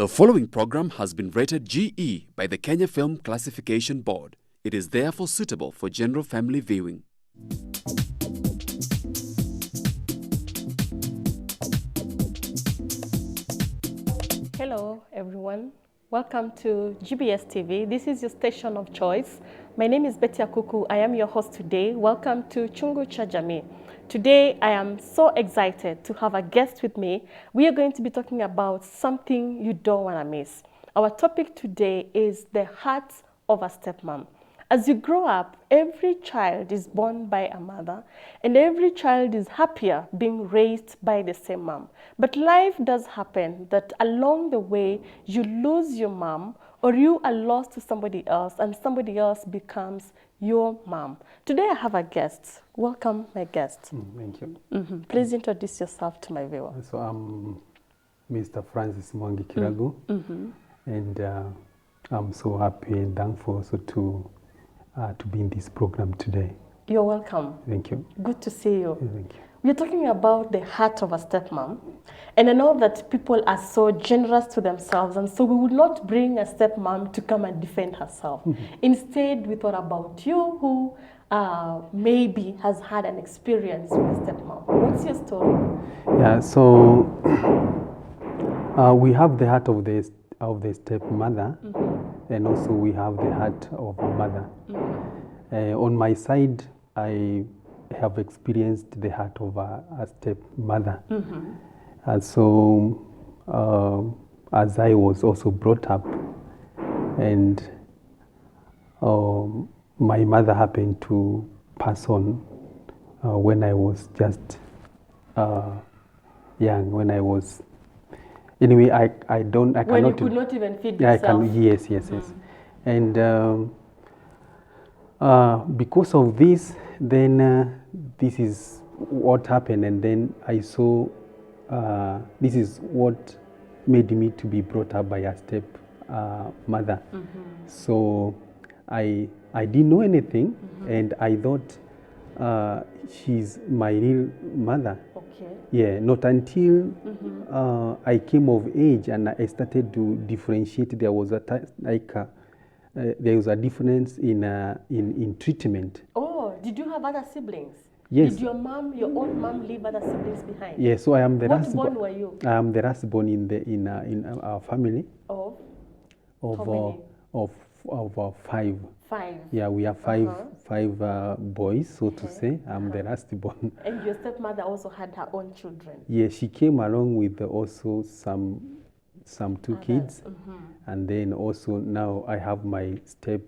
The following program has been rated GE by the Kenya Film Classification Board. It is therefore suitable for general family viewing. Hello everyone, welcome to GBS TV. This is your station of choice. My name is Betty Akuku. I am your host today. Welcome to Chungu cha Jamii. Today I am so excited to have a guest with me. We are going to be talking about something you don't want to miss. Our topic today is the heart of a stepmom. As you grow up, every child is born by a mother, and every child is happier being raised by the same mom. But life does happen that along the way, you lose your mom, or you are lost to somebody else, and somebody else becomes your mom. Today I have a guest. Welcome, my guest. Thank you. Please introduce yourself to my viewer. So I'm Mr. Francis Mwangi Kiragu, and I'm so happy and thankful also to be in this program today. You're welcome. Thank you. Good to see you. Thank you. We're talking about the heart of a stepmom, and I know that people are so generous to themselves, and so we would not bring a stepmom to come and defend herself. Instead, we thought about you who maybe has had an experience with a stepmom. What's your story? Yeah, so we have the heart of the stepmother, and also we have the heart of a mother. On my side, I have experienced the heart of a stepmother. And so as I was also brought up, and my mother happened to pass on when I was just young, when I was, anyway, I cannot. When you could not even feed yeah, yourself. Yes. And because of this, then this is what happened, and then I saw this is what made me to be brought up by a step mother. So I didn't know anything, and I thought she's my real mother. Okay. Yeah, not until I came of age and I started to differentiate. There was there was a difference in treatment. Oh, did you have other siblings? Yes. Did your own mom leave other siblings behind? Yeah, so I am the What last born were you? I am the last born in our family Of? of How many? of five. 5. Yeah, we have five boys, so to say. I'm the last born. And your stepmother also had her own children? Yeah, she came along with also some two kids, and then also now I have my step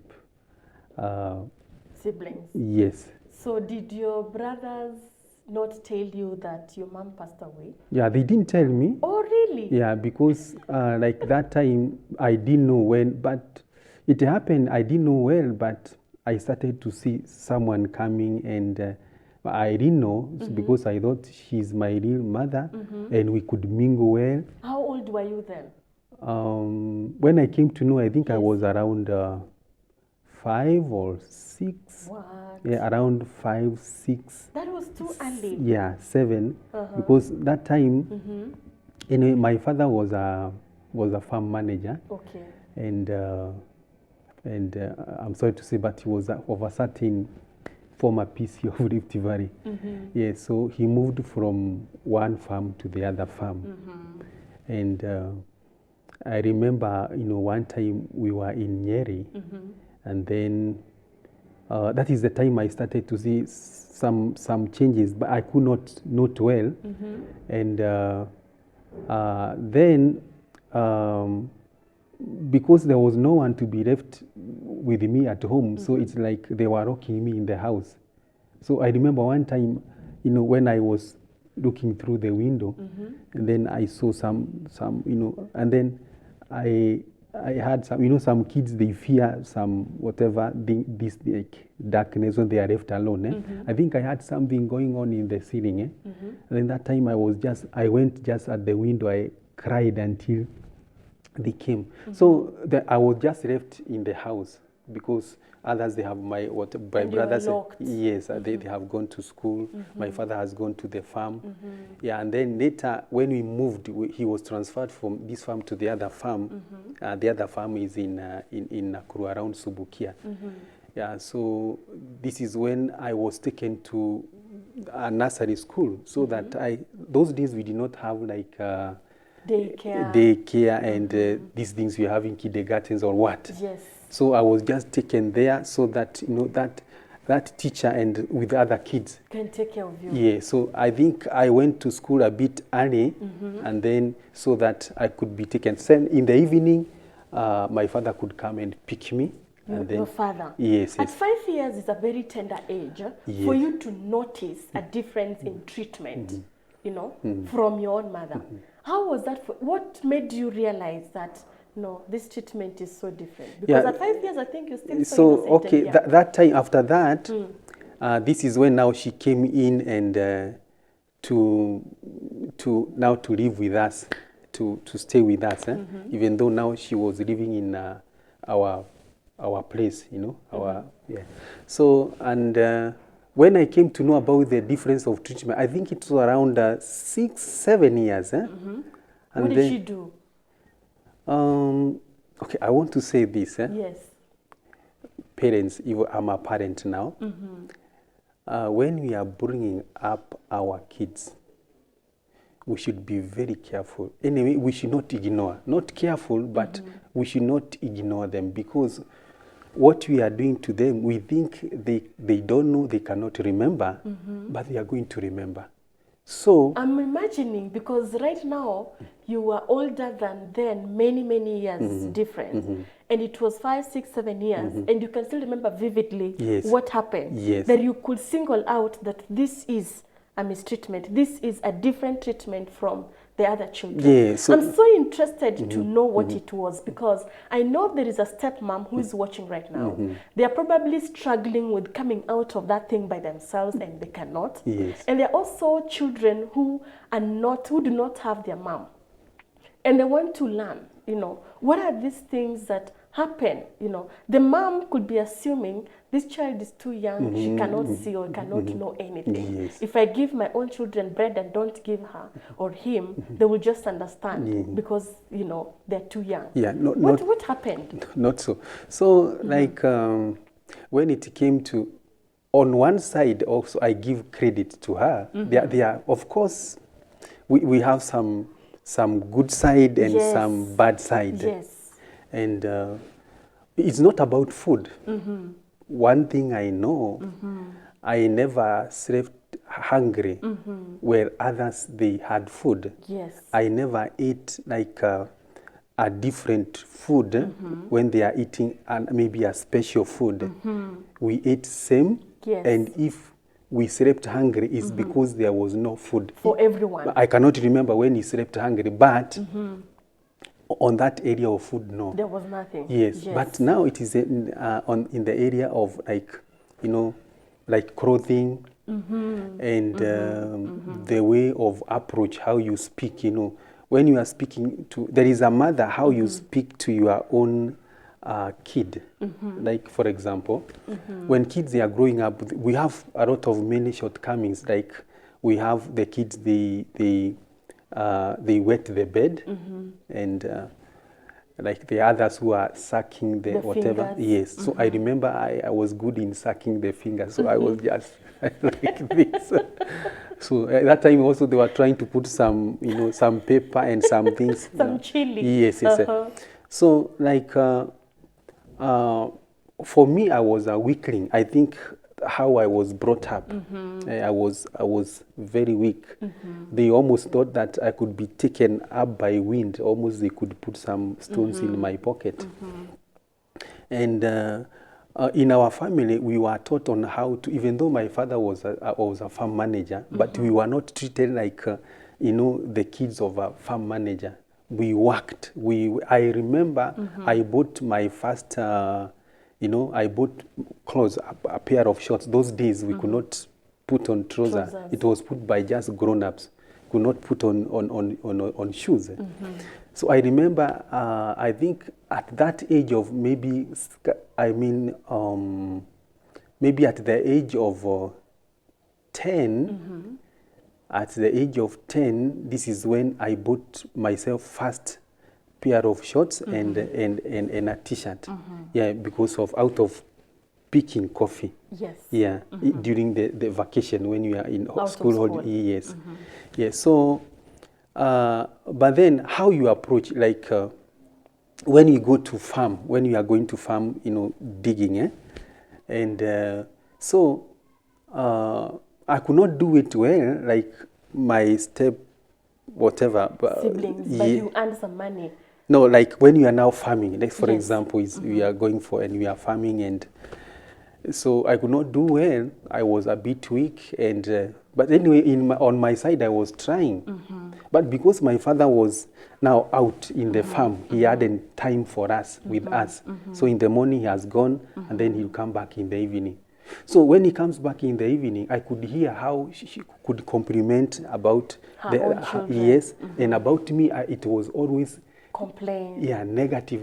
Siblings? yes. So did your brothers not tell you that your mom passed away? Yeah, they didn't tell me. Oh, really? Yeah, because like that time I didn't know when, but it happened. I didn't know well, but I started to see someone coming, and I didn't know because I thought she's my real mother, and we could mingle well. How old were you then? When I came to know, I think I was around 5 or 6. What? Yeah, around 5, 6. That was too early. Yeah, 7. Because that time, anyway, my father was a farm manager. Okay. And I'm sorry to say, but he was of a certain former PC of Rift Valley. Yeah, so he moved from one farm to the other farm. And I remember, one time we were in Nyeri, and then that is the time I started to see some changes, but I could not note well. And then because there was no one to be left with me at home, so it's like they were rocking me in the house. So I remember one time, when I was looking through the window, and then I saw some, and then I had some kids, they fear some whatever, this like darkness when they are left alone. I think I had something going on in the ceiling. And then that time I went just at the window, I cried until they came. So I was just left in the house because others, they have my And you were brothers. locked. Yes, they have gone to school. My father has gone to the farm. Yeah, and then later when we moved, he was transferred from this farm to the other farm. The other farm is in Nakuru, around Subukia. Yeah, so this is when I was taken to a nursery school, so that those days we did not have like daycare and these things we have in kindergartens or what. Yes. So I was just taken there so that, you know, that teacher and with other kids Can take care of you. yeah, so I think I went to school a bit early, and then so that I could be taken. Then in the evening, my father could come and pick me. And then, Your father? Yes, At yes. 5 years is a very tender age for Yes. you to notice a difference in treatment, you know, from your own mother. How was that? What made you realize that, no, this treatment is so different? Because Yeah. at 5 years, I think you're still so So, innocent. okay, and young. that time after that, this is when now she came in and to live with us, to stay with us, even though now she was living in our place, you know, yeah. So, and when I came to know about the difference of treatment, I think it was around 6, 7 years. And What did she do? Okay, I want to say this. Yes. Parents, even I'm a parent now. When we are bringing up our kids, we should be very careful. Anyway, we should not ignore. Not careful, but we should not ignore them, because what we are doing to them, we think they don't know, they cannot remember, but they are going to remember. So I'm imagining, because right now you are older than then, many years difference, and it was 5, 6, 7 years, and you can still remember vividly Yes. what happened. Yes. That you could single out that this is a mistreatment, this is a different treatment from the other children. Yeah, so- I'm so interested to know what it was, because I know there is a stepmom who is watching right now. They are probably struggling with coming out of that thing by themselves, and they cannot. Yes. And there are also children who do not have their mom, and they want to learn, you know, what are these things that happen, you know. The mom could be assuming this child is too young, she cannot see or cannot know anything. Yes. If I give my own children bread and don't give her or him, they will just understand because, you know, they're too young. Yeah, What happened? not so. So, like, when it came to, on one side also, I give credit to her. There are, of course, we have some good side and Yes. some bad side. Yes. And it's not about food. One thing I know, I never slept hungry where others, they had food. Yes. I never ate like a different food when they are eating maybe a special food. We ate same, Yes. and if we slept hungry, it's because there was no food. For everyone. I cannot remember when he slept hungry, but on that area of food, no. There was nothing. Yes, but now it is in the area of, like, you know, like clothing and the way of approach, how you speak, you know. When you are speaking to, there is a mother, how you speak to your own kid. Like, for example, when kids, they are growing up, we have a lot of many shortcomings. Like, we have the kids, they wet the bed, and like the others who are sucking the whatever. fingers. Yes. So I remember I was good in sucking the fingers, so I was just like this. So at that time also they were trying to put some, you know, some pepper and some things. Some chili. Yes, yes. So like for me, I was a weakling. I think how I was brought up, I was very weak. They almost thought that I could be taken up by wind. Almost they could put some stones in my pocket. And in our family, we were taught on how to, even though my father was a farm manager, but we were not treated like, you know, the kids of a farm manager. We worked. I remember I bought my first, you know, I bought clothes, a pair of shorts. Those days we could not put on trousers. It was put by just grown-ups. Could not put on shoes. So I remember, I think at that age of maybe, maybe at the age of 10, at the age of 10, this is when I bought myself first pair of shorts and a t-shirt. Yeah, because of out of picking coffee. Yes. Yeah, during the vacation when you are in school holiday. Yes. Yeah, so, but then how you approach, like when you go to farm, when you are going to farm, you know, digging, and so I could not do it well, like my step, whatever. Siblings, but you earn some money. No, like when you are now farming, like for Yes. example, is we are going for and we are farming, and so I could not do well. I was a bit weak, and but anyway, on my side, I was trying. But because my father was now out in the farm, he hadn't time for us with us. So in the morning he has gone, and then he'll come back in the evening. So when he comes back in the evening, I could hear how she could compliment about Her own children. yes, and about me, it was always Complain. yeah, negative.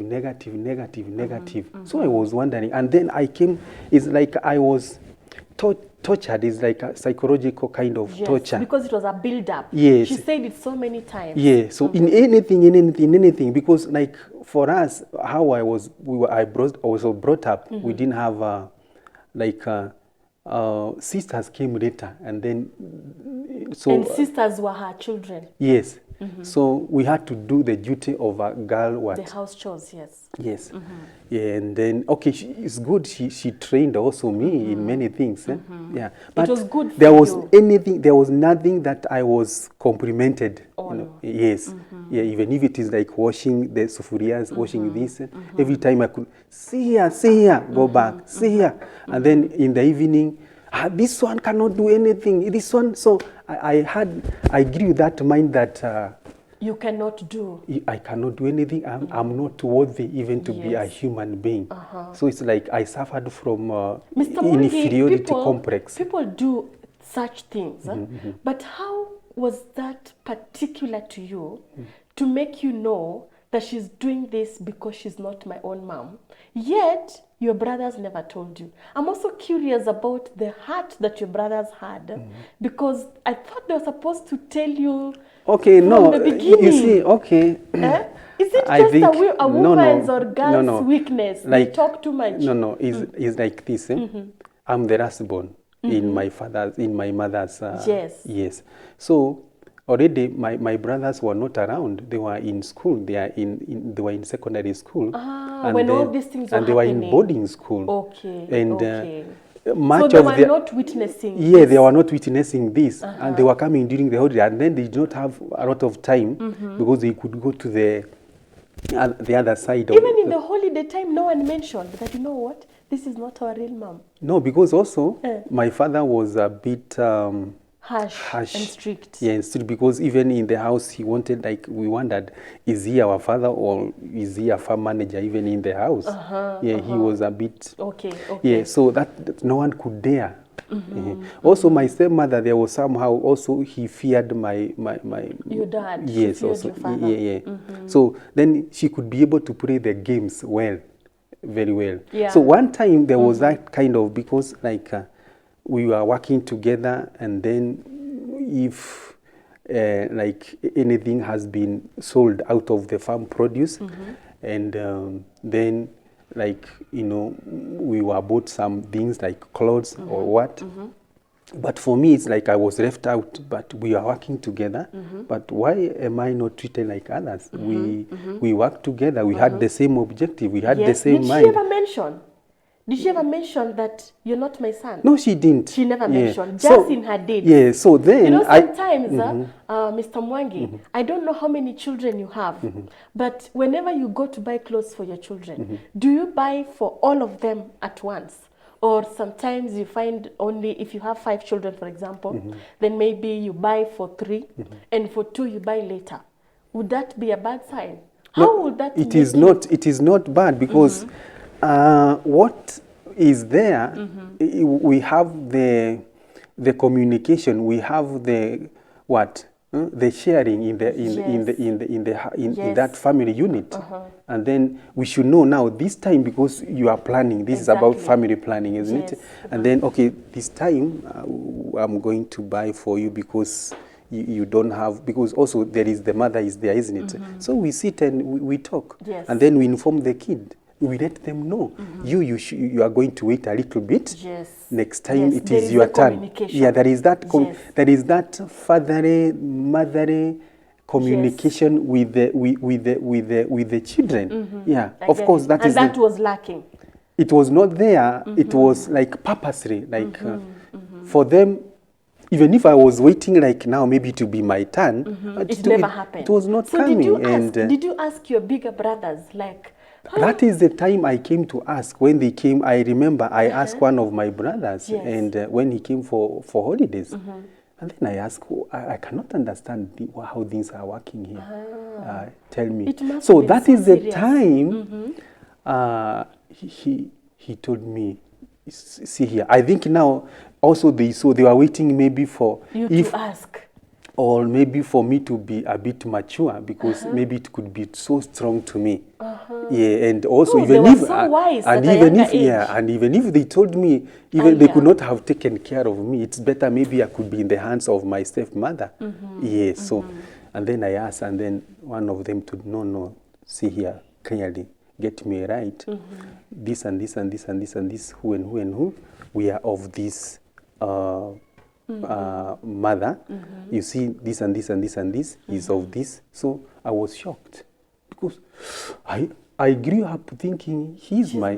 So I was wondering, and then I came, it's like I was tortured, it's like a psychological kind of torture. Because it was a build-up. Yes. She said it so many times. Yeah, so in anything, because like for us, how I was also brought up, we didn't have sisters came later, and then so And sisters were her children. yes. So we had to do the duty of a girl. What? The house chores, yes. Yes. Yeah, and then okay, it's good. She trained also me in many things. Yeah, but it was good. There was nothing that I was complimented. Oh, no. Yes. Yeah, even if it is like washing the sufurias, washing this. Every time I could see here, go back, see here, and then in the evening. This one cannot do anything. This one, so I grew that mind that you cannot do. I cannot do anything. I'm not worthy even to be a human being. So it's like I suffered from inferiority complex. People do such things, but how was that particular to you to make you know that she's doing this because she's not my own mom? Yet your brothers never told you. I'm also curious about the heart that your brothers had, because I thought they were supposed to tell you from the beginning. You see, okay. Is it just a woman's or girl's weakness? Like, they talk too much. No, it's like this. I'm the last born in my mother's. Yes. So already my brothers were not around. They were in school. They were in secondary school. And when all these things were happening. They were in boarding school. Okay. And so they were not witnessing this. Yeah, they were not witnessing this. And they were coming during the holiday, and then they did not have a lot of time because they could go to the other side. Even in the holiday time, no one mentioned that, you know what, this is not our real mom. No, because also my father was a bit harsh and strict. Yeah, and strict, because even in the house he wanted, like, we wondered, is he our father or is he a farm manager even in the house? He was a bit yeah, so that no one could dare. Also my stepmother, there was somehow also he feared my your dad. Yes, also your father. So then she could be able to play the games very well. So one time there was that kind of, because like we were working together, and then if like anything has been sold out of the farm produce, and then, like, you know, we were bought some things like clothes or what. But for me, it's like I was left out, but we are working together. But why am I not treated like others? We work together. We had the same objective. We had the same mind. Did she ever mention that you're not my son? No, she didn't. She never mentioned. Just in her deeds. Yeah, so then... You know, sometimes, Mr. Mwangi, I don't know how many children you have, but whenever you go to buy clothes for your children, do you buy for all of them at once? Or sometimes you find only, if you have 5 children, for example, then maybe you buy for 3, and for 2 you buy later. Would that be a bad sign? How would that be? It is not bad, because... what is there, we have the communication, we have the the sharing in the in that family unit. And then we should know now this time, because you are planning, this is about family planning, isn't it? And then, okay, this time I'm going to buy for you because you don't have, because also there is the mother is there, isn't it? So we sit and we talk, and then we inform the kid. We let them know you are going to wait a little bit. Next time it is your turn. Yeah, there is that there is that fatherly, motherly communication with the children. Yeah, of course that is. And that was lacking. It was not there. It was like purposely, like for them. Even if I was waiting, like now maybe to be my turn, it never happened. It was not coming. Did you ask your bigger brothers, like? That is the time I came to ask. When they came, I remember I asked one of my brothers, and when he came for holidays, and then I asked, I cannot understand how things are working here. Tell me. So that is the time he told me, see here. I think now also they were waiting maybe for you to ask. Or maybe for me to be a bit mature, because maybe it could be so strong to me. Yeah, and also even if they told me, even they could not have taken care of me, it's better maybe I could be in the hands of my stepmother. Yeah, so, and then I asked, and then one of them told, no, see here clearly, get me right. This and this and this and this and this, who and who and who, we are of this mother. You see, this and this and this and this is of this. So I was shocked, because I grew up thinking she's my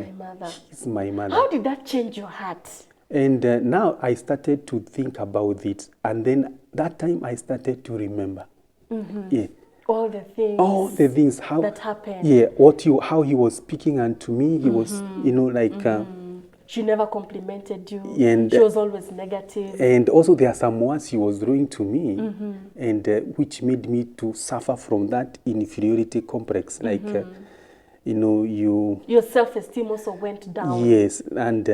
mother. How did that change your heart? And now I started to think about it, and then that time I started to remember. Yeah. All the things how that happened. Yeah, how he was speaking unto me. He was, like. She never complimented you. And she was always negative. And also there are some words he was doing to me, and which made me to suffer from that inferiority complex. Like, your self-esteem also went down. Yes, and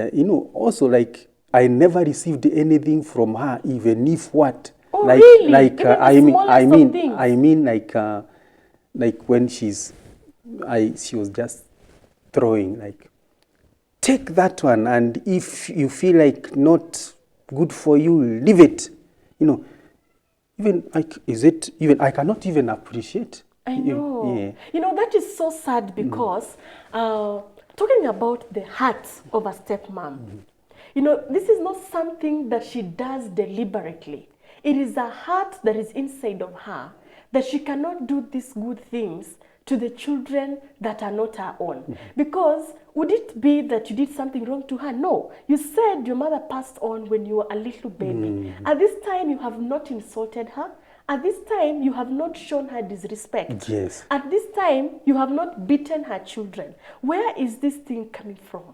also like I never received anything from her, even if what. Oh, like, really? Like I mean like when she was just throwing, like, take that one, and if you feel like not good for you, leave it. Even like, I cannot even appreciate. I know. Yeah. That is so sad, because talking about the heart of a stepmom, this is not something that she does deliberately. It is a heart that is inside of her, that she cannot do these good things to the children that are not her own. Because would it be that you did something wrong to her? No. You said your mother passed on when you were a little baby. At this time, you have not insulted her. At this time, you have not shown her disrespect. Yes. At this time, you have not beaten her children. Where is this thing coming from?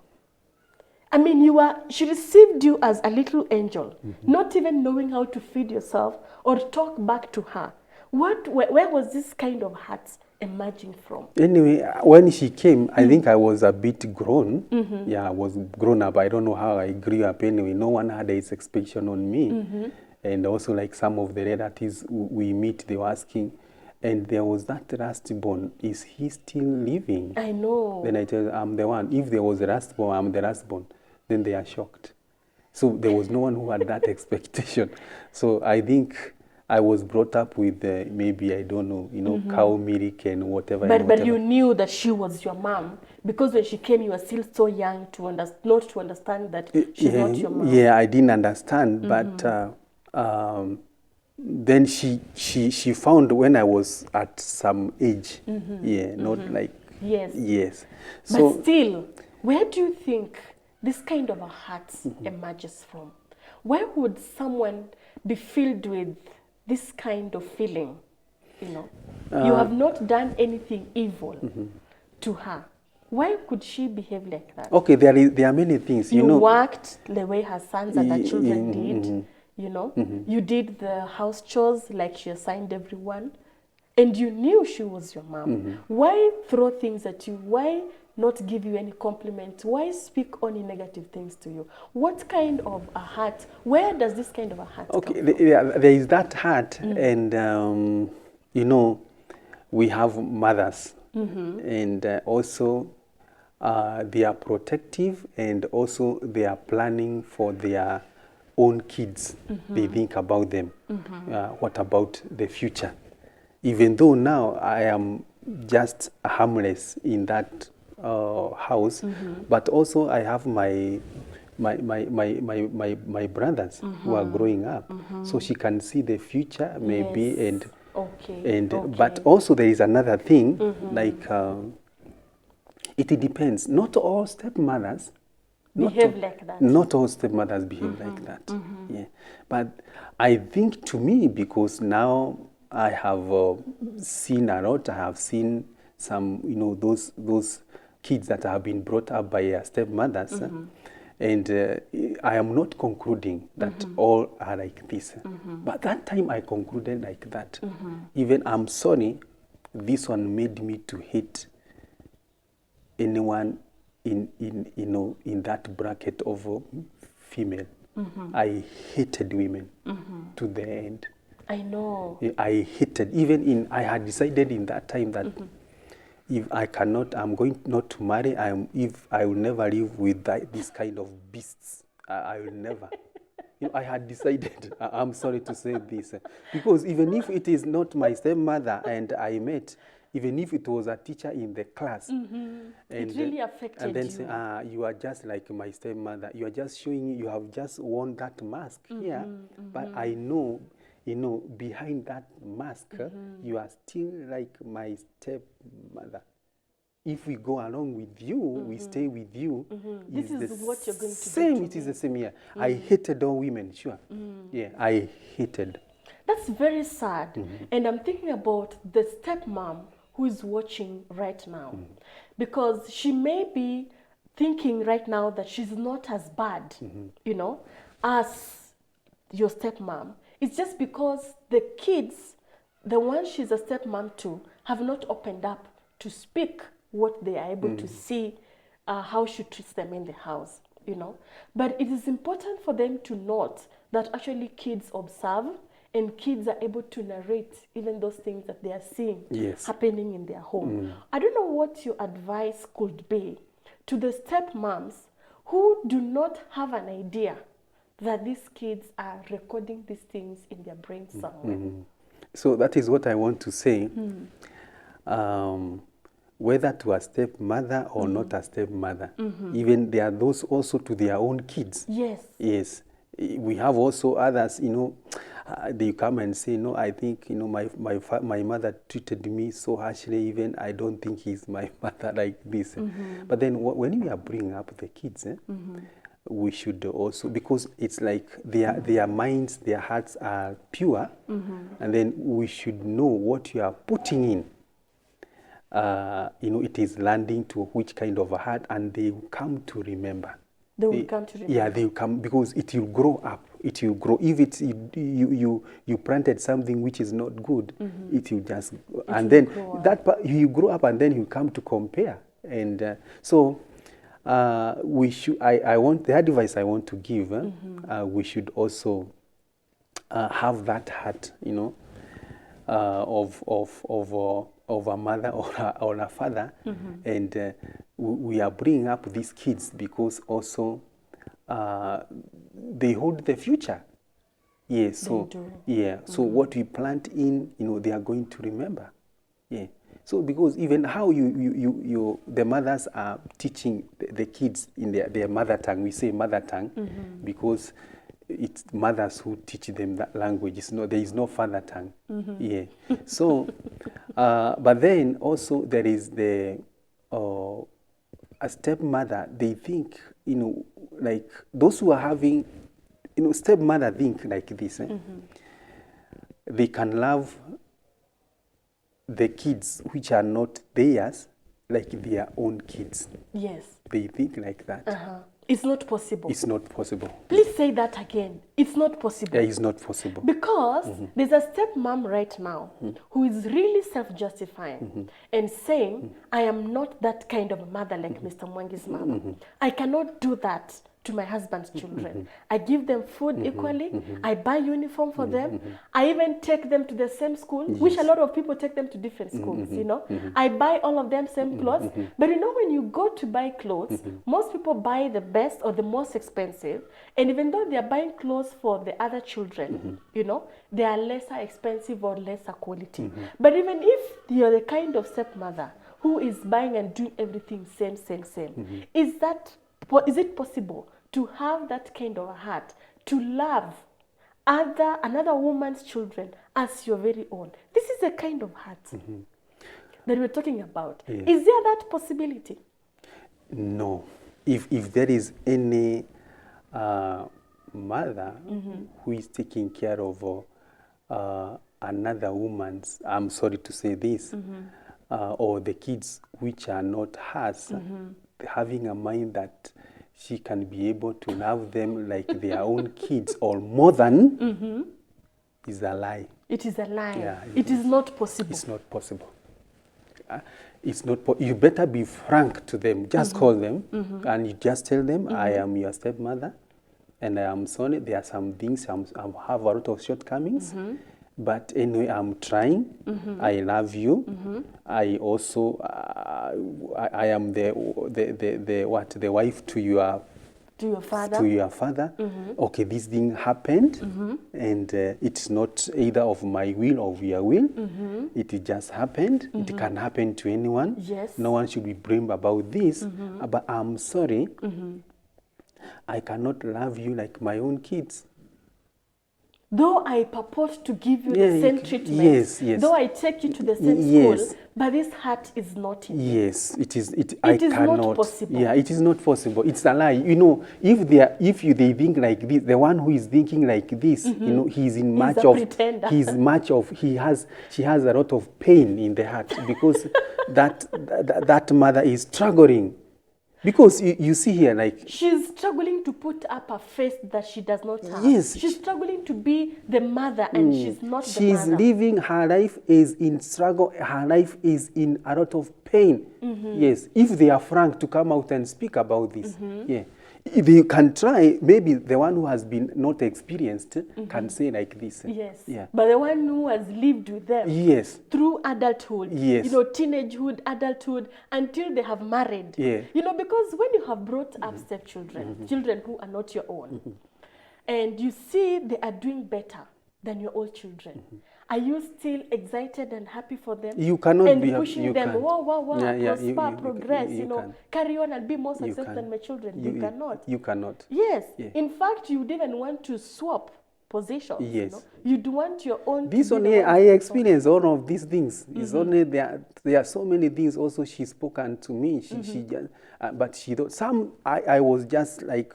I mean, she received you as a little angel, not even knowing how to feed yourself or talk back to her. Where was this kind of heart emerging from? Anyway, when she came, I think I was a bit grown. Yeah, I was grown up. I don't know how I grew up anyway. No one had its expectation on me. And also, like, some of the relatives we meet, they were asking, and there was that lastborn, is he still living? I know. Then I tell them, I'm the one. If there was a lastborn, I'm the lastborn. Then they are shocked. So there was no one who had that expectation. So I think I was brought up with maybe, I don't know, cow milk and whatever. But you knew that she was your mom, because when she came, you were still so young not to understand that she's not your mom. Yeah, I didn't understand, but then she found when I was at some age. Yeah, not like. Yes. So, but still, where do you think this kind of a heart emerges from? Why would someone be filled with this kind of feeling? You have not done anything evil to her. Why could she behave like that? Okay, there are many things. You worked the way her sons and her children did. You did the house chores like she assigned everyone. And you knew she was your mom. Why throw things at you? Why not give you any compliment? Why speak only negative things to you? What kind of a heart, where does this kind of a heart come from? There is that heart, and you know, we have mothers, and also they are protective, and also they are planning for their own kids. They think about them. What about the future? Even though now I am just harmless in that house, but also I have my brothers who are growing up, so she can see the future maybe. Yes. But also there is another thing, like it depends. Not all stepmothers Behave like that. Not all stepmothers behave like that. Yeah, but I think, to me, because now I have seen a lot. I have seen some, you know, those kids that have been brought up by their stepmothers, and I am not concluding that all are like this. But that time I concluded like that. Even, I'm sorry, this one made me to hate anyone in that bracket of female. I hated women to the end. I know. I hated, even I had decided in that time that if I cannot, I'm going not to marry. If I will never live with this kind of beasts, I will never. You know, I had decided. I'm sorry to say this, because even if it is not my stepmother and I met, even if it was a teacher in the class, and it really affected and then you. say, you are just like my stepmother. You are just showing, you have just worn that mask here, but I know, you know, behind that mask, you are still like my stepmother. If we go along with you, we stay with you. This is what you're going to do. Same, it is the same. Yeah, I hated all women. Sure. Yeah, I hated. That's very sad. And I'm thinking about the stepmom who is watching right now, because she may be thinking right now that she's not as bad, you know, as your stepmom. It's just because the kids, the ones she's a stepmom to, have not opened up to speak what they are able to see, how she treats them in the house, you know. But it is important for them to note that actually kids observe, and kids are able to narrate even those things that they are seeing happening in their home. I don't know what your advice could be to the stepmoms who do not have an idea that these kids are recording these things in their brains somewhere. So that is what I want to say. Whether to a stepmother or not a stepmother, even there are those also to their own kids. Yes. Yes. We have also others, you know, they come and say, no, I think, you know, my mother treated me so harshly, even I don't think he's my mother like this. But then when we are bringing up the kids, we should also, because it's like their minds, their hearts are pure, and then we should know what you are putting in. You know, it is landing to which kind of a heart, and they will come to remember. They will come to remember. Yeah, they will come, because it will grow up. It will grow. If it's you planted something which is not good, it will just and then that part, you grow up, and then you come to compare. And so we should. I want the advice I want to give. We should also have that heart, you know, of a mother or a father, and we are bringing up these kids because also they hold the future. Yeah, so yeah, so what we plant in, you know, they are going to remember. Yeah. So because even how the mothers are teaching the kids in their mother tongue, we say mother tongue, because it's mothers who teach them that language. There is no father tongue. Yeah. So, but then also there is a stepmother. They think, you know, like those who are having, you know, stepmother think like this. They can love the kids which are not theirs like their own kids. Yes. They think like that. It's not possible. It's not possible. Please say that again. It's not possible. Yeah, it's not possible. Because there's a stepmom right now who is really self-justifying and saying, I am not that kind of a mother like Mr. Mwangi's mama. I cannot do that to my husband's children. I give them food equally. I buy uniform for them. I even take them to the same school, which a lot of people take them to different schools, you know. I buy all of them same clothes. But you know, when you go to buy clothes, most people buy the best or the most expensive. And even though they are buying clothes for the other children, you know, they are lesser expensive or lesser quality. But even if you're the kind of stepmother who is buying and doing everything same, is it possible to have that kind of a heart, to love another woman's children as your very own? This is the kind of heart that we're talking about. Yes. Is there that possibility? No. If there is any mother who is taking care of another woman's, I'm sorry to say this, or the kids which are not hers, having a mind that she can be able to love them like their own kids or more than, is a lie. It is a lie. Yeah, it is not possible. It's not possible. It's not. You better be frank to them. Just call them and you just tell them, I am your stepmother, and I am sorry. There are some things I have a lot of shortcomings. But anyway, I'm trying. I love you. I also, I am the wife to your father. To your father. Okay, this thing happened, and it's not either of my will or of your will. It just happened. It can happen to anyone. Yes. No one should be blamed about this. But I'm sorry. I cannot love you like my own kids. Though I purport to give you the same treatment, yes. though I take you to the same school, but this heart is not in you. Yes, it is. It is cannot. not possible. Yeah, it is not possible. It's a lie. You know, if they think like this, the one who is thinking like this, you know, he's in much a of. pretender. She has a lot of pain in the heart because that mother is struggling. Because you see here, like... She's struggling to put up a face that she does not have. Yes. She's struggling to be the mother and she's not the mother. She's living, her life is in struggle, her life is in a lot of pain. Yes, if they are frank to come out and speak about this, yeah. If you can try, maybe the one who has been not experienced can say like this. Yes. Yeah. But the one who has lived with them. Yes. Through adulthood. Yes. You know, teenagehood, adulthood, until they have married. Yeah. You know, because when you have brought up stepchildren, children who are not your own, and you see they are doing better than your own children, are you still excited and happy for them? You cannot and be pushing you them, can't. wow, Yeah, prosper, progress, you know, can't. carry on and be more You successful can't. than my children. You cannot. You cannot. Yes. Yeah. In fact, you'd even want to swap positions. Yes. You know? You'd want your own. This only I experience all of these things. It's only there are so many things also she spoken to me. She just but she don't, some I was just like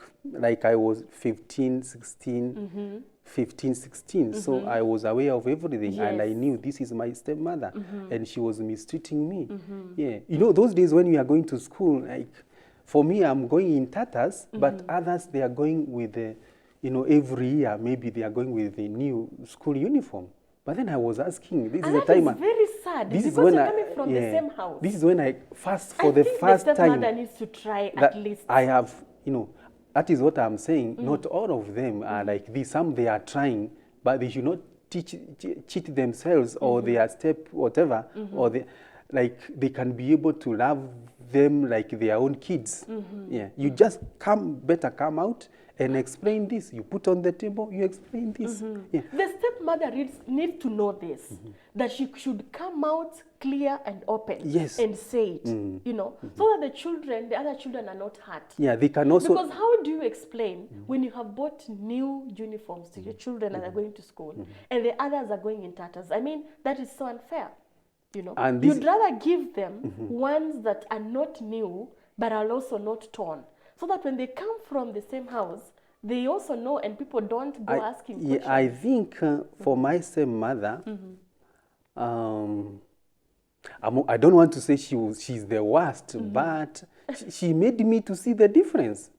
I was 15, 16. 15, 16, so I was aware of everything, and I knew this is my stepmother, and she was mistreating me. Yeah, you know, those days when we are going to school, like for me, I'm going in tatters, but others they are going with the, you know, every year maybe they are going with a new school uniform. But then I was asking, this is the time. That is very sad. This because is when you're coming from the same house. This is when I first I think the stepmother needs to try at least. I have, you know. That is what I'm saying. Not all of them are like this. Some they are trying, but they should not cheat themselves or their step whatever, or they can be able to love them like their own kids. Yeah, you just better come out and explain this. You put on the table, you explain this. Yeah. The stepmother needs to know this, that she should come out clear and open and say it, you know, so that the other children are not hurt. Yeah, they can also... Because how do you explain when you have bought new uniforms to your children and are going to school and the others are going in tatters? I mean, that is so unfair, you know. And you'd rather give them ones that are not new but are also not torn, so that when they come from the same house, they also know and people don't go asking questions. Yeah, I think for my stepmother, I don't want to say she's the worst, but she made me to see the difference.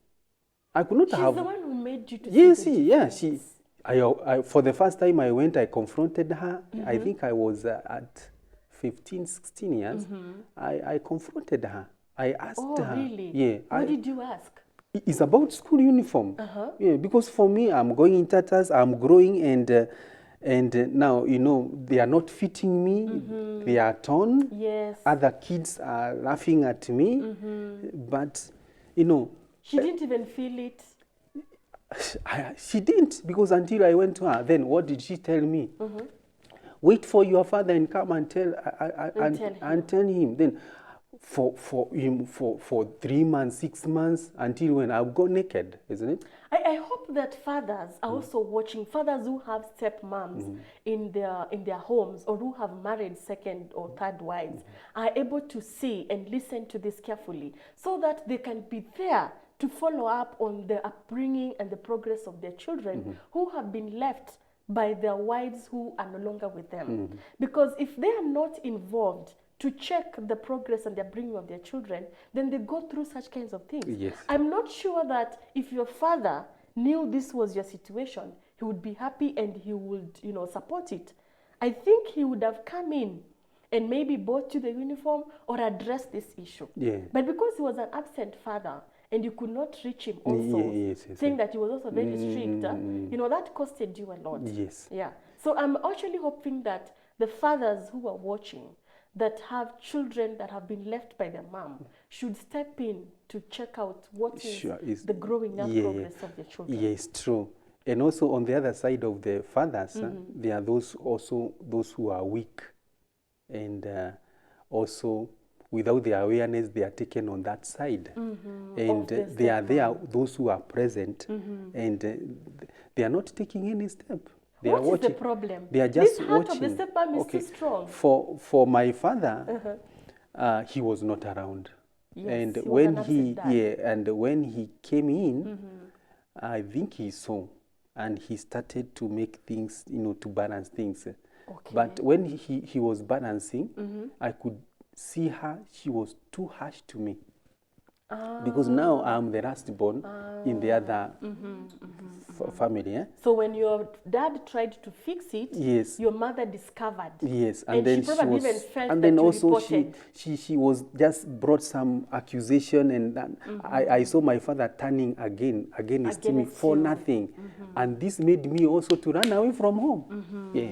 I could not She's have. the one who made you to Yes, see the yeah, difference. for the first time I went, I confronted her. I Mm-hmm. think I was at 15, 16 years. I confronted her. I asked Oh, her. really? Yeah. What did you ask? It's about school uniform. Yeah, because for me, I'm going in tatters, I'm growing, and now, they are not fitting me. They are torn. Yes. Other kids are laughing at me. But, She didn't even feel it. she didn't, because until I went to her, then what did she tell me? Wait for your father and come and tell and tell him. Then for 3 months, 6 months, until when I'll go naked, isn't it? I hope that fathers are also watching, fathers who have stepmoms in their homes, or who have married second or third wives, are able to see and listen to this carefully, so that they can be there to follow up on the upbringing and the progress of their children who have been left by their wives who are no longer with them. Because if they are not involved to check the progress and the upbringing of their children, then they go through such kinds of things. Yes. I'm not sure that if your father knew this was your situation, he would be happy and he would, support it. I think he would have come in and maybe bought you the uniform or addressed this issue. Yeah. But because he was an absent father and you could not reach him also, Yes, saying that he was also very strict, that costed you a lot. Yes. Yeah. So I'm actually hoping that the fathers who are watching, that have children that have been left by their mom, should step in to check out what is the growing up progress of their children. Yes, true. And also on the other side of the fathers, there are those who are weak, and also without their awareness, they are taken on that side. And they are there, those who are present, and they are not taking any step. They are watching. Is the problem? They are just this heart watching. Of the stepmom is too strong. For my father, he was not around. Yes, and he when was an when he came in, I think he saw, and he started to make things, to balance things. Okay. But when he was balancing, I could see her. She was too harsh to me. Because now I'm the last born in the other family. Eh? So when your dad tried to fix it, yes, your mother discovered. Yes, and then she probably even felt and then that also reported. she was just brought some accusation, and that I saw my father turning against me for nothing, and this made me also to run away from home. Yeah,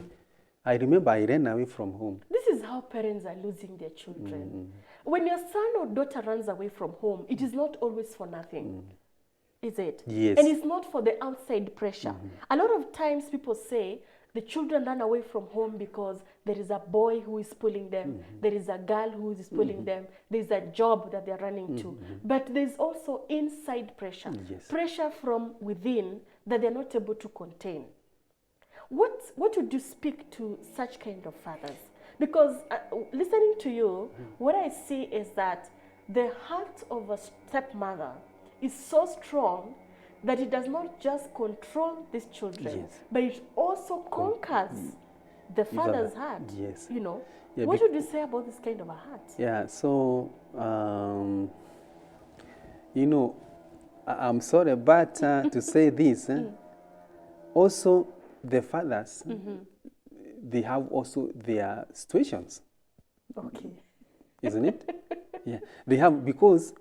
I remember I ran away from home. This is how parents are losing their children. When your son or daughter runs away from home, it is not always for nothing. Is it? Yes. And it's not for the outside pressure. A lot of times people say the children run away from home because there is a boy who is pulling them, there is a girl who is pulling them, there's a job that they're running to. But there's also inside pressure, pressure from within that they're not able to contain. What would you speak to such kind of fathers? Because listening to you, what I see is that the heart of a stepmother is so strong that it does not just control these children, but it also conquers the father's heart. Yes. Yeah, what would you say about this kind of a heart? Yeah, so, I'm sorry, but to say this, also the fathers, they have also their situations. Okay. Isn't it? Yeah, they have, because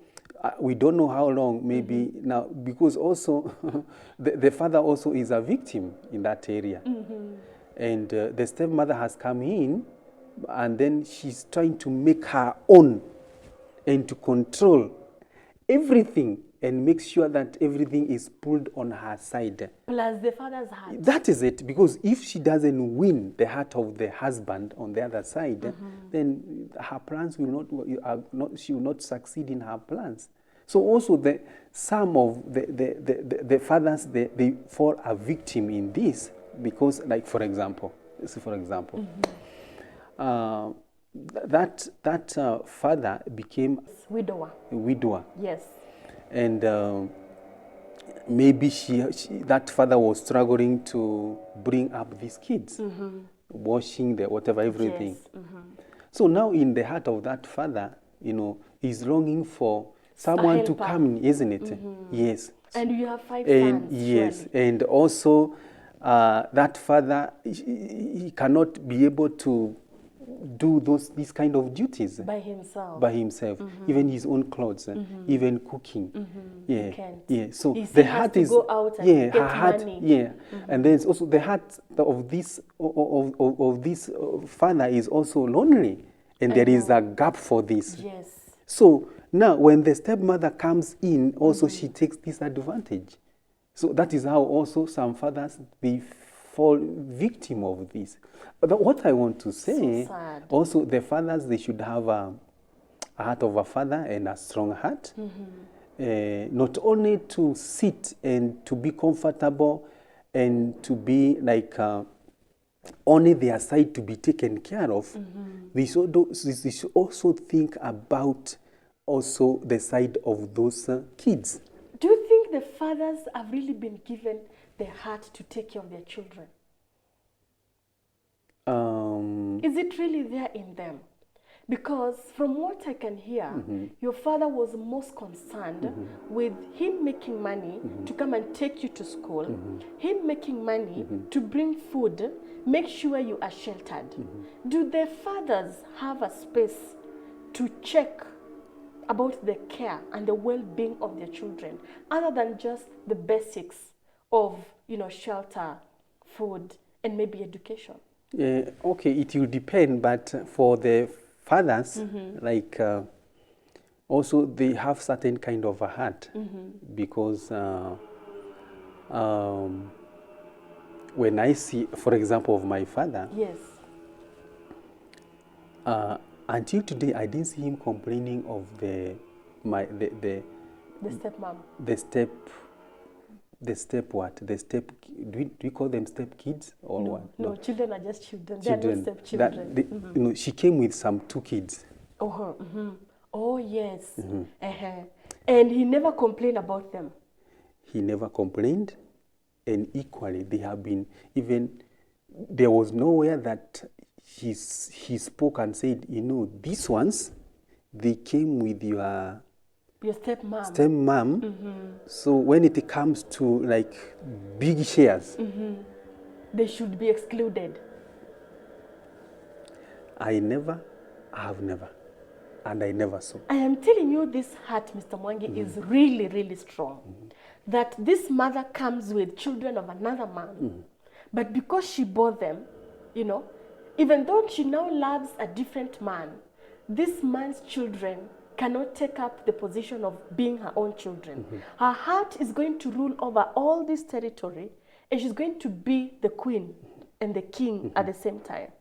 we don't know how long, maybe now, because also the father also is a victim in that area. And the stepmother has come in, and then she's trying to make her own and to control everything and make sure that everything is pulled on her side. Plus the father's heart. That is it, because if she doesn't win the heart of the husband on the other side, then her plans will not, she will not succeed in her plans. So also some of the fathers, they fall a victim in this, because, like, for example, that father became widower. A widower. Yes. And maybe that father was struggling to bring up these kids, washing whatever, everything. Yes. So now in the heart of that father, he's longing for someone to helper. come in, isn't it? Yes. And you have 5 And sons, yes, surely. and also that father, he cannot be able to do these kind of duties By himself. by himself, even his own clothes, even cooking. Yeah, can't. yeah. So He the still has heart to is go out and yeah, get her heart, money. yeah, and there's also the heart of this father is also lonely, and there is a gap for this. Yes. So now, when the stepmother comes in, also she takes this advantage. So that is how also some fathers, they fall victim of this. But what I want to say, So sad. also the fathers, they should have a heart of a father and a strong heart. Not only to sit and to be comfortable and to be like only their side to be taken care of, they should also think about also the side of those kids. Do you think the fathers have really been given the heart to take care of their children? Is it really there in them? Because from what I can hear, your father was most concerned with him making money to come and take you to school, him making money to bring food, make sure you are sheltered. Do the fathers have a space to check about the care and the well-being of their children, other than just the basics of, shelter, food, and maybe education? Okay, it will depend, but for the fathers, like also they have certain kind of a heart, because when I see, for example, of my father, Yes. until today I didn't see him complaining of the stepmom. The step what? The step, do we call them step kids or what? No, children are just children. They are not stepchildren. She came with some 2 kids. Oh, yes. And he never complained about them. He never complained, and equally they have been, even there was nowhere that he spoke and said, these ones, they came with your stepmom. So when it comes to like big shares, they should be excluded. I have never, and I never saw. I am telling you, this heart, Mr. Mwangi, is really, really strong. That this mother comes with children of another man, but because she bore them, even though she now loves a different man, this man's children cannot take up the position of being her own children. Her heart is going to rule over all this territory, and she's going to be the queen and the king at the same time.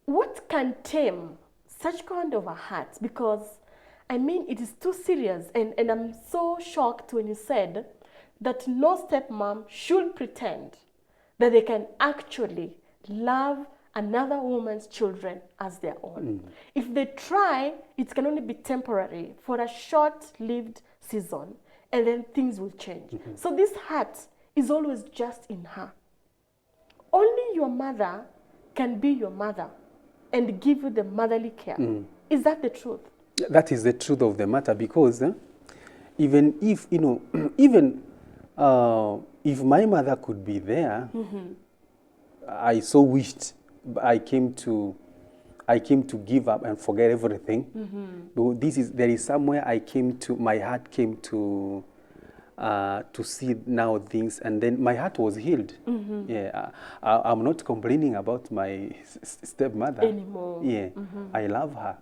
What can tame such kind of a heart? Because, it is too serious, and I'm so shocked when you said that no stepmom should pretend that they can actually love another woman's children as their own. If they try, it can only be temporary for a short-lived season, and then things will change. So this heart is always just in her. Only your mother can be your mother and give you the motherly care. Is that the truth? That is the truth of the matter, because even if, even if my mother could be there, I so wished I came to give up and forget everything. But there is somewhere my heart came to see now things, and then my heart was healed. Yeah, I'm not complaining about my stepmother anymore. Yeah, I love her,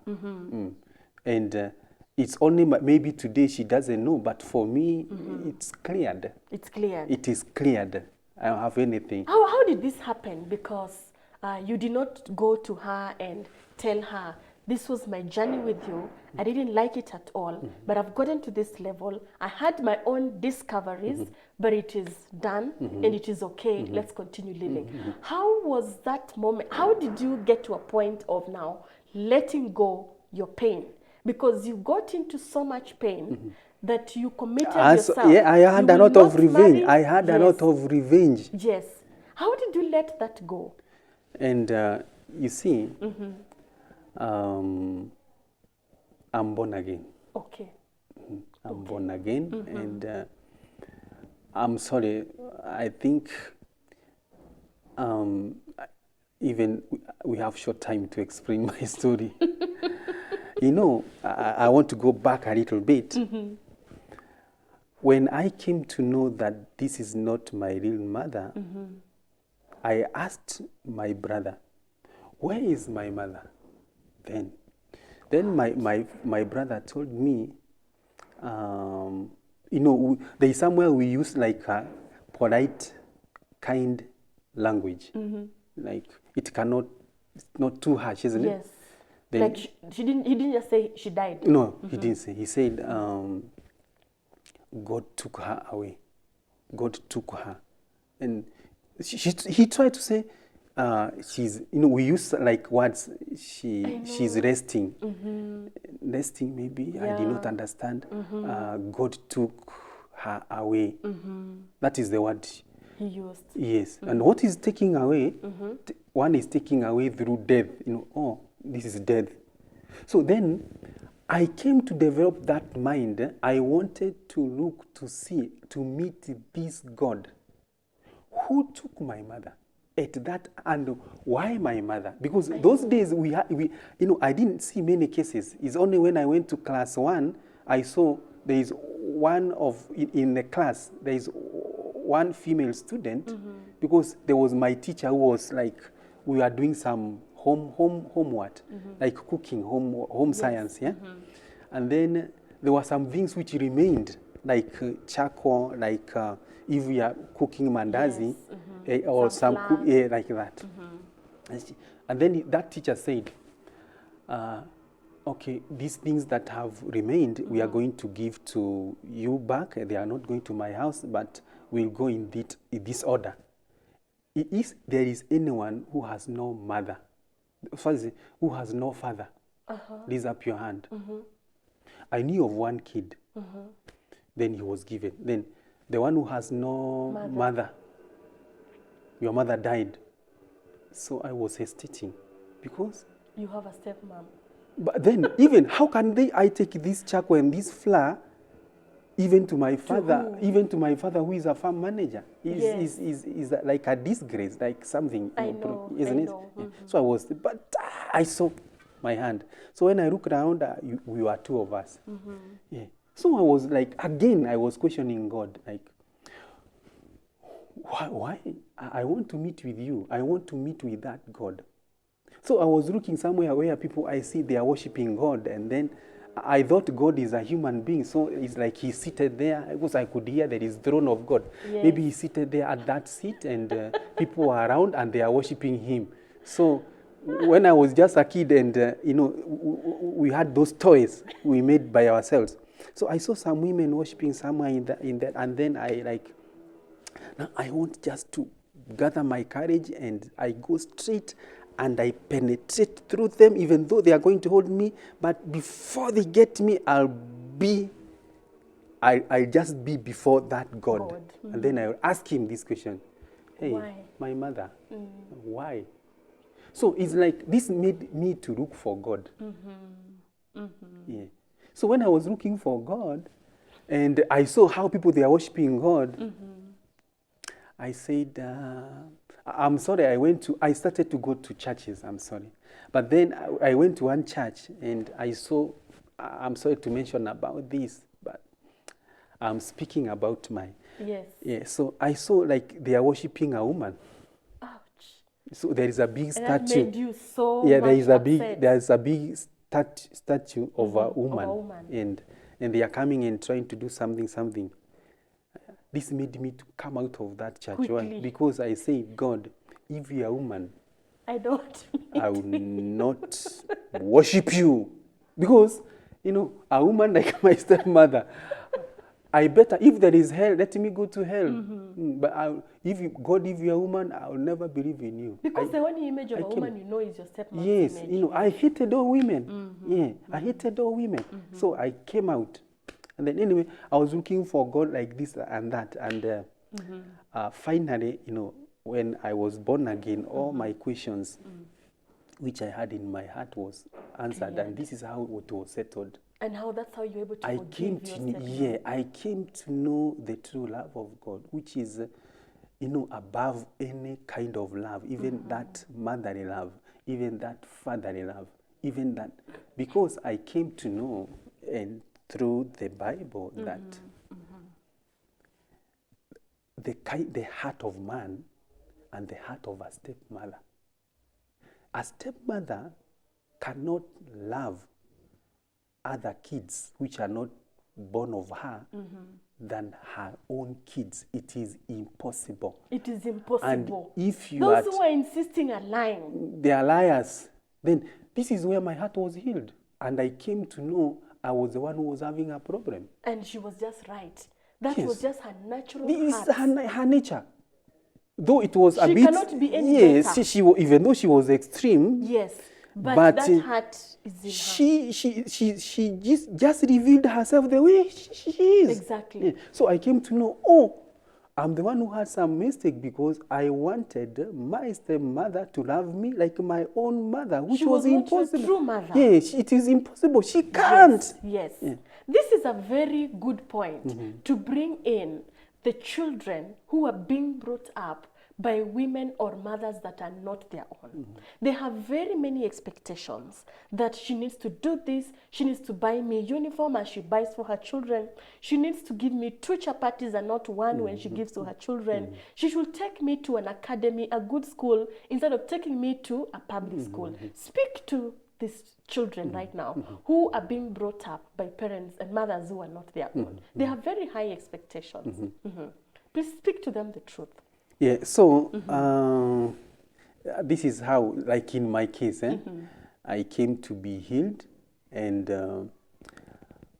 and it's only maybe today she doesn't know, but for me, it's cleared. It's cleared. It is cleared. I don't have anything. How did this happen? Because you did not go to her and tell her, this was my journey with you. I didn't like it at all, but I've gotten to this level. I had my own discoveries, but it is done and it is okay. Let's continue living. How was that moment? How did you get to a point of now letting go your pain? Because you got into so much pain that you committed yourself. Yeah, I had a lot of revenge. I had a lot of revenge. Yes. How did you let that go? And you see, I'm born again. Okay. I'm born again, and I'm sorry. I think even we have short time to explain my story. You know, I want to go back a little bit. When I came to know that this is not my real mother, I asked my brother, where is my mother? Then my brother told me, you know, there is somewhere we use like a polite, kind language. Like it cannot, it's not too harsh, isn't it? Yes. Then, Like he didn't just say she died. no, he didn't say. He said, God took her away. God took her. And he tried to say, she's, you know, we use like words, she's resting. Resting, maybe, I did not understand. God took her away. That is the word He used. yes. And what is taking away? One is taking away through death. You know, oh, this is death. So then I came to develop that mind. I wanted to look, to see, to meet this God who took my mother at that, and why my mother? Because those days we you know, I didn't see many cases. It's only when I went to class 1, I saw there is one of, in the class, there is one female student, because there was my teacher who was like, we were doing some homework, like cooking, home science, yeah? And then there were some things which remained, like charcoal, like if we are cooking mandazi, or some like that. And then that teacher said, okay, these things that have remained, we are going to give to you back. They are not going to my house, but we'll go in this order. If there is anyone who has no mother, first, who has no father, raise up your hand. I knew of one kid. Then he was given. Then the one who has no mother, your mother died. So I was hesitating because you have a stepmom. But then, even how can I take this charcoal and this flour, even to my father, who is a farm manager? Is like a disgrace, like something, isn't it? Yeah. So I was, but I saw my hand. So when I looked around, we were 2 of us. Yeah. So I was like, again, I was questioning God, like, why? I want to meet with you. I want to meet with that God. So I was looking somewhere where people, I see they are worshiping God, and then I thought God is a human being, so it's like he's seated there, because I could hear there is throne of God. Yes. Maybe he's seated there at that seat, and people are around and they are worshiping him. So when I was just a kid, and you know, we had those toys we made by ourselves. So I saw some women worshiping somewhere in that, and then I like, now I want just to gather my courage, and I go straight and I penetrate through them, even though they are going to hold me. But before they get me, I'll just be before that God. And then I'll ask him this question. Hey, why? My mother, why? So it's like, this made me to look for God. Yeah. So when I was looking for God, and I saw how people, they are worshiping God, I said, I'm sorry, I started to go to churches, I'm sorry. But then I went to one church, and I saw, I'm sorry to mention about this, but I'm speaking about my... Yes. Yeah, so I saw like they are worshiping a woman. Ouch. So there is a big statue. And that made you so much there's a big statue of a woman. And they are coming and trying to do something. This made me to come out of that church. Why? Because I say, God, if you're a woman, I will not worship you. Because, you know, a woman like my stepmother, I better, if there is hell, let me go to hell. But if you're a woman, I will never believe in you. Because the only image of a woman you know is your stepmother's image. Yes, you know, I hated all women. I hated all women. So I came out. And then anyway, I was looking for God like this and that. And finally, you know, when I was born again, all my questions which I had in my heart was answered. And this is how it was settled. And how that's how you're able to I forgive came your to stepmother. yeah, I came to know the true love of God, which is, above any kind of love, even that motherly love, even that fatherly love, even that, because I came to know, and through the Bible, that the heart of man and the heart of a stepmother. A stepmother cannot love other kids which are not born of her than her own kids. It is impossible. It is impossible. And if you Those who are insisting are lying. they are liars, then this is where my heart was healed. And I came to know I was the one who was having a problem. And she was just right. That Yes. was just her natural This is heart. her nature. Though it was a She bit... cannot be any yes, better. even though she was extreme... Yes, but But, that heart is in her. She just revealed herself the way she is. Exactly. Yeah. So I came to know, I'm the one who had some mistake because I wanted my stepmother to love me like my own mother, which She was was not impossible. your true mother. Yes, it is impossible. She can't. Yes. Yeah. This is a very good point to bring in the children who are being brought up by women or mothers that are not their own. They have very many expectations that she needs to do this, she needs to buy me uniform as she buys for her children, she needs to give me 2 chapatis and not 1 when she gives to her children, she should take me to an academy, a good school, instead of taking me to a public school. Speak to these children right now who are being brought up by parents and mothers who are not their own. They have very high expectations. Please speak to them the truth. Yeah, so this is how, like in my case, I came to be healed, and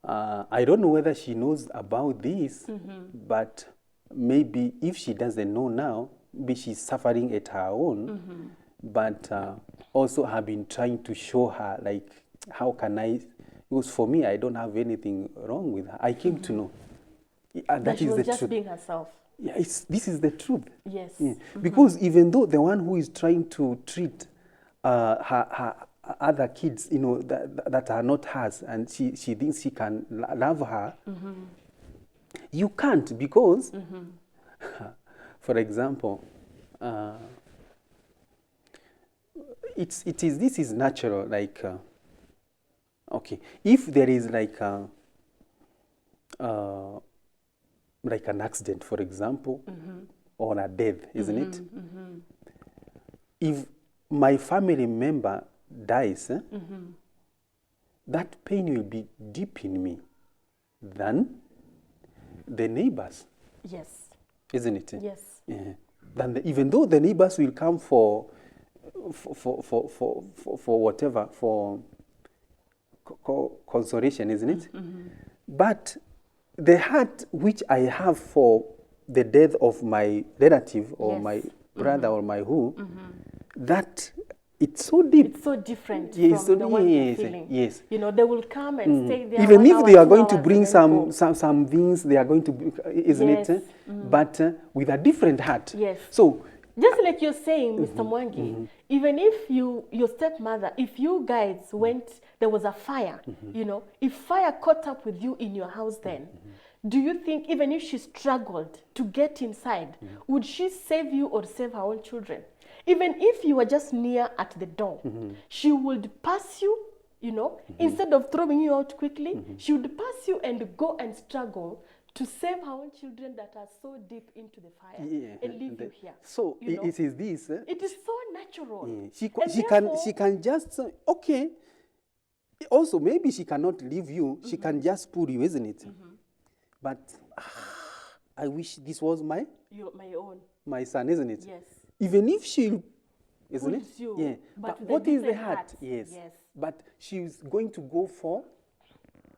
I don't know whether she knows about this, but maybe if she doesn't know now, maybe she's suffering at her own, but also have been trying to show her, like, how can I, because for me, I don't have anything wrong with her. I came to know. That she is was the just truth. being herself. Yeah, this is the truth. Yes. Yeah. Because even though the one who is trying to treat her other kids, that are not hers, and she thinks she can love her, you can't, because, for example, this is natural. Like, okay, if there is like an accident, for example, or a death, isn't it? If my family member dies, that pain will be deep in me than the neighbors. Yes. Isn't it? Yes. Yeah. Even though the neighbors will come for whatever, for consolation, isn't it? But the heart which I have for the death of my relative or my brother or my that it's so deep. It's so different Yeah, from the one you're feeling. Yes. They will come and stay there. Even 1 if hour, they are 2 going to hours, bring and then go. some things, they are going to, isn't it? But with a different heart. Yes. So, just like you're saying, Mr. Mwangi, even if your stepmother, if you guys went, there was a fire, if fire caught up with you in your house then, do you think even if she struggled to get inside, would she save you or save her own children? Even if you were just near at the door, she would pass you, instead of throwing you out quickly, she would pass you and go and struggle to save her own children that are so deep into the fire and leave you here. So it is this. It is so natural. Yeah. She can just okay. Also, maybe she cannot leave you. She can just pull you, isn't it? But I wish this was my own. My son, isn't it? Yes. Even if she, isn't it? Pulls you, Yeah. but what is the heart? heart. Yes. Yes. But she's going to go for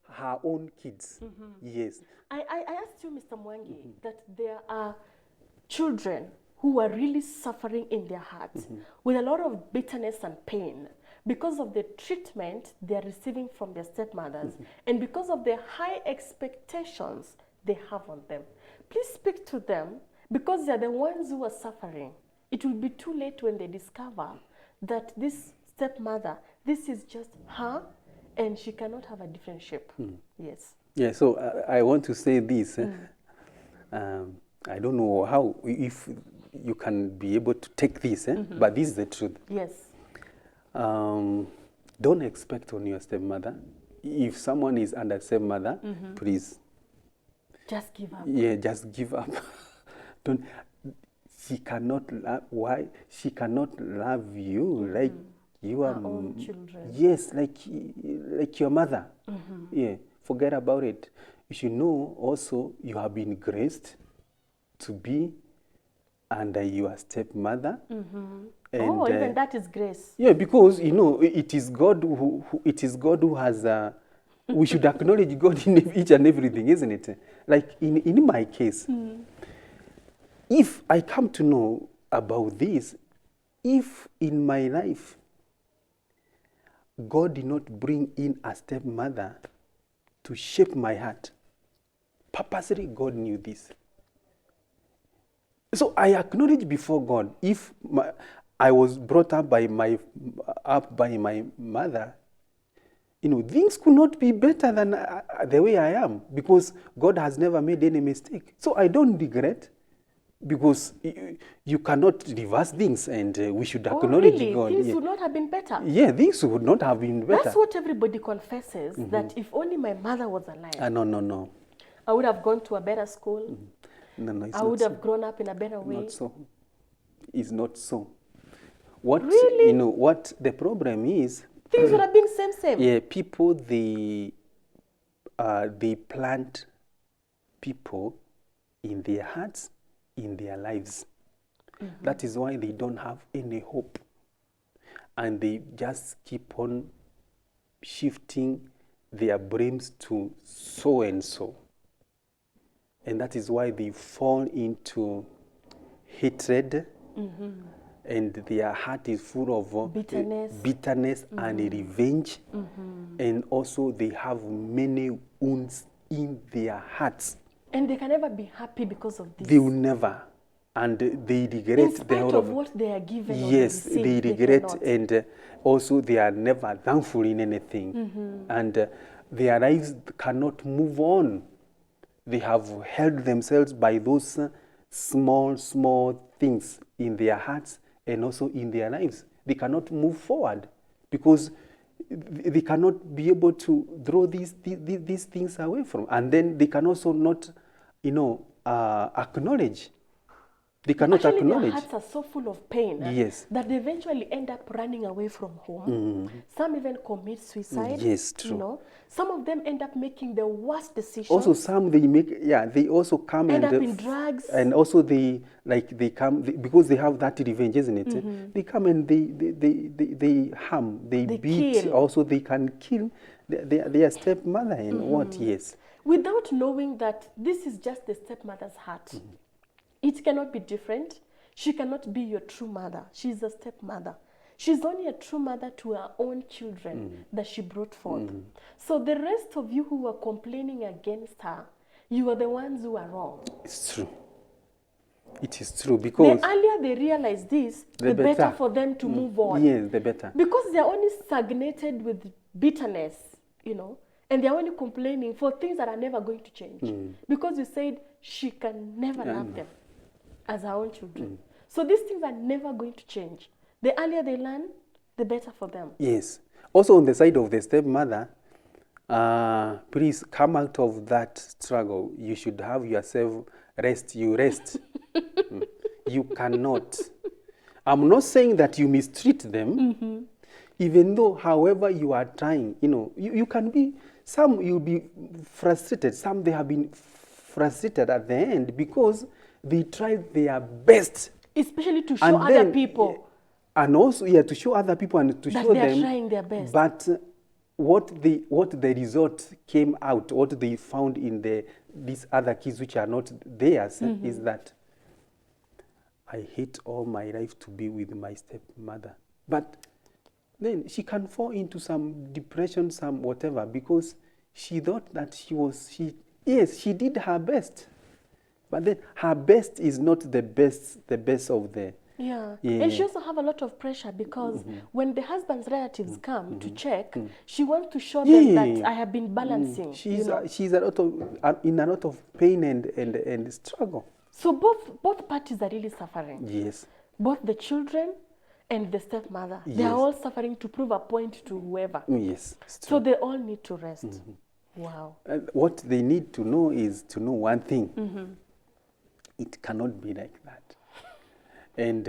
her own kids. Yes. I asked you, Mr. Mwangi, that there are children who are really suffering in their hearts with a lot of bitterness and pain because of the treatment they are receiving from their stepmothers and because of the high expectations they have on them. Please speak to them because they are the ones who are suffering. It will be too late when they discover that this stepmother, this is just her and she cannot have a different shape. Yes. Yeah, so I want to say this. I don't know how, if you can be able to take this, but this is the truth. Yes. Don't expect on your stepmother. If someone is under stepmother, please. Just give up. Yeah, just give up. Don't. She cannot why? She cannot love you like you are. Her own children. Yes, like your mother. Yeah, forget about it. You should know also you have been graced to be under your stepmother. And, even that is grace. Yeah, because it is God who has. We should acknowledge God in each and everything, isn't it? Like in my case, if I come to know about this, if in my life God did not bring in a stepmother to shape my heart, purposely God knew this. So I acknowledge before God, if I was brought up by my mother, things could not be better than the way I am, because God has never made any mistake. So I don't regret, because you cannot reverse things, and we should acknowledge really? God. Things would not have been better. Yeah, things would not have been better. That's what everybody confesses, that if only my mother was alive. No. I would have gone to a better school. No, I would have grown up in a better way. Not so. It's not so. What Really? What the problem is? Things would have been same. Yeah, people they plant people in their hearts, in their lives. That is why they don't have any hope, and they just keep on shifting their brains to so and so. And that is why they fall into hatred, and their heart is full of bitterness and revenge. And also they have many wounds in their hearts. And they can never be happy because of this. They will never. And they regret. In spite of what they are given. Yes, they regret, and also they are never thankful in anything. And their lives cannot move on. They have held themselves by those small things in their hearts and also in their lives. They cannot move forward because they cannot be able to throw these things away from. And then they can also not, acknowledge. They cannot acknowledge. Their hearts are so full of pain that they eventually end up running away from home. Some even commit suicide. Yes, true. Some of them end up making the worst decisions. Also, some they also come end up in drugs. And also because they have that revenge, isn't it? They come and they harm, they beat. Kill. Also, they can kill their stepmother and what? Yes. Without knowing that this is just the stepmother's heart. It cannot be different. She cannot be your true mother. She's a stepmother. She's only a true mother to her own children that she brought forth. So the rest of you who are complaining against her, you are the ones who are wrong. It's true. It is true, because the earlier they realize this, the better for them to move on. Yes, the better. Because they're only stagnated with bitterness, and they're only complaining for things that are never going to change. Because you said she can never love them as her own children. So these things are never going to change. The earlier they learn, the better for them. Yes. Also on the side of the stepmother, please come out of that struggle. You should have yourself rest. You rest. You cannot. I'm not saying that you mistreat them, even though, however, you are trying. You can be, some you'll be frustrated. Some they have been frustrated at the end because they tried their best. Especially to show other people. And also, to show other people and to show them. They are trying their best. But what the result came out, what they found in these other kids which are not theirs, is that I hate all my life to be with my stepmother. But then she can fall into some depression, some whatever, because she thought that she did her best. But then her best is not the best of the Yeah. Yeah, And she yeah. also have a lot of pressure because when the husband's relatives come to check, she wants to show them that I have been balancing. She's in a lot of pain and struggle. So both parties are really suffering. Yes. Both the children and the stepmother. They are Yes. all suffering to prove a point to whoever. Yes. It's So true. they all need to rest. Wow. What they need to know is to know one thing. It cannot be like that. And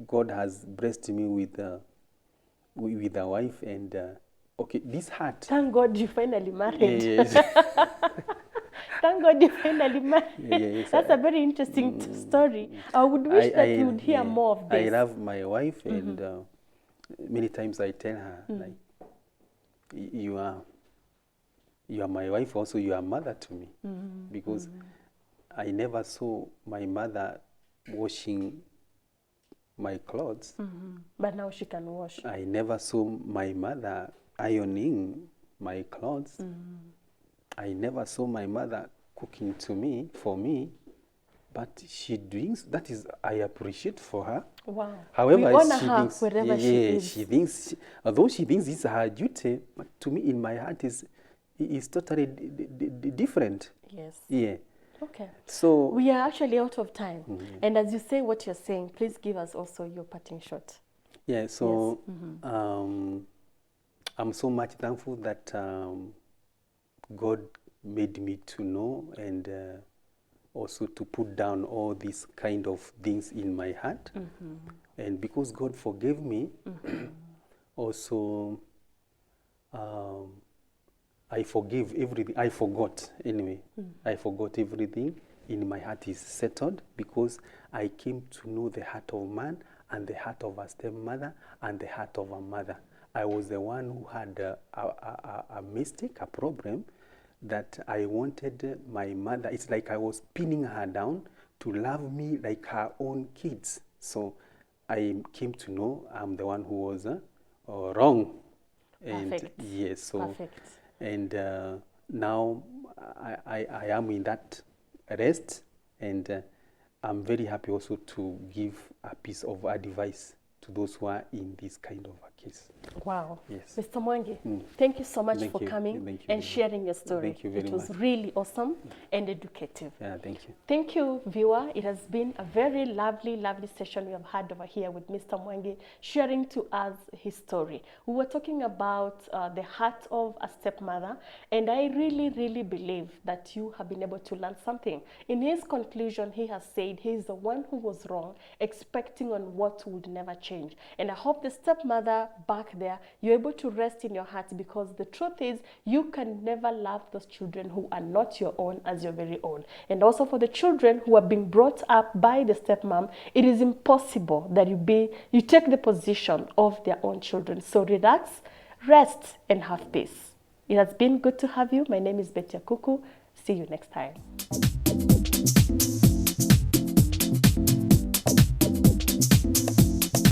God has blessed me with a wife, and this heart. Thank God you finally married. Yes. Thank God you finally married. Yes, That's a very interesting story. I would wish that we would hear more of this. I love my wife, and many times I tell her, like, you are my wife, also you are a mother to me, because I never saw my mother washing my clothes. But now she can wash. I never saw my mother ironing my clothes. I never saw my mother cooking for me, but she does. That is, I appreciate for her. Wow. However, we honor she her thinks, wherever she is. although she thinks it's her duty, but to me, in my heart, is totally different. Yes. Yeah. Okay. So We are actually out of time. And as you say what you're saying, please give us also your parting shot. yeah. So I'm so much thankful that God made me to know, and also to put down all these kind of things in my heart. And because God forgave me, also I forgive everything. I forgot anyway. I forgot everything. In my heart is settled, because I came to know the heart of man, and the heart of a stepmother, and the heart of a mother. I was the one who had a mistake, a problem, that I wanted my mother. It's like I was pinning her down to love me like her own kids. So I came to know I'm the one who was wrong. Perfect. And yes, so Perfect. and now I am in that rest, and I'm very happy also to give a piece of advice to those who are in this kind of a case. Wow. Yes. Mr. Mwangi, thank you so much Thank for you. coming Thank you and very sharing your story. Thank you very It was much. really awesome and educative. Yeah, thank you. Thank you, viewer. It has been a very lovely, lovely session we have had over here with Mr. Mwangi, sharing to us his story. We were talking about the heart of a stepmother, and I really, really believe that you have been able to learn something. In his conclusion, he has said he is the one who was wrong, expecting on what would never change. And I hope the stepmother back there, you're able to rest in your heart, because the truth is you can never love those children who are not your own as your very own. And also for the children who are being brought up by the stepmom, it is impossible that you take the position of their own children. So relax, rest, and have peace. It has been good to have you. My name is Betty Kuku. See you next time.